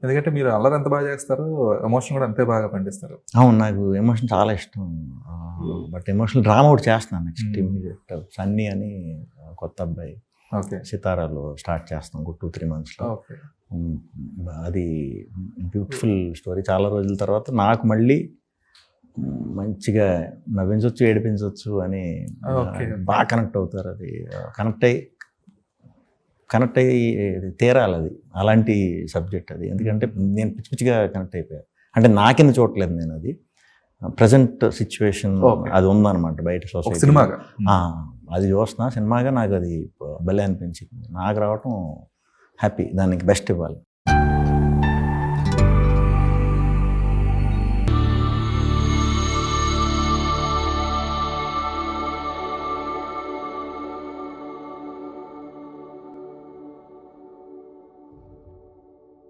ఎందుకంటే మీరు అల్లరి ఎంత బాగా చేస్తారో ఎమోషన్ కూడా అంతే బాగా పండిస్తారు. అవును, నాకు ఎమోషన్ చాలా ఇష్టం. బట్ ఎమోషనల్ డ్రామా ఒకటి చేస్తున్నాను నెక్స్ట్ ఇమీడియట్. సన్నీ అని కొత్త అబ్బాయి ఓకే. సితారాలో స్టార్ట్ చేస్తాం 2-3 monthsలో. ఓకే. అది బ్యూటిఫుల్ స్టోరీ. చాలా రోజుల తర్వాత నాకు మళ్ళీ మంచిగా నవ్వించవచ్చు, ఏడిపించవచ్చు అని ఓకే. బాగా కనెక్ట్ అవుతారు. అది కనెక్ట్ అయ్యి తీరాలి. అది అలాంటి సబ్జెక్ట్ అది. ఎందుకంటే నేను పిచ్చి పిచ్చిగా కనెక్ట్ అయిపోయాను. అంటే నాకింద చూడట్లేదు నేను, అది ప్రజెంట్ సిచ్యువేషన్ Okay. అది ఉందన్నమాట బయట ఒక సొసైటీ. సినిమాగా. అది చూస్తున్నా సినిమాగా, నాకు అది భలే అనిపించింది. నాకు రావటం హ్యాపీ, దానికి బెస్ట్ ఇవ్వాలి.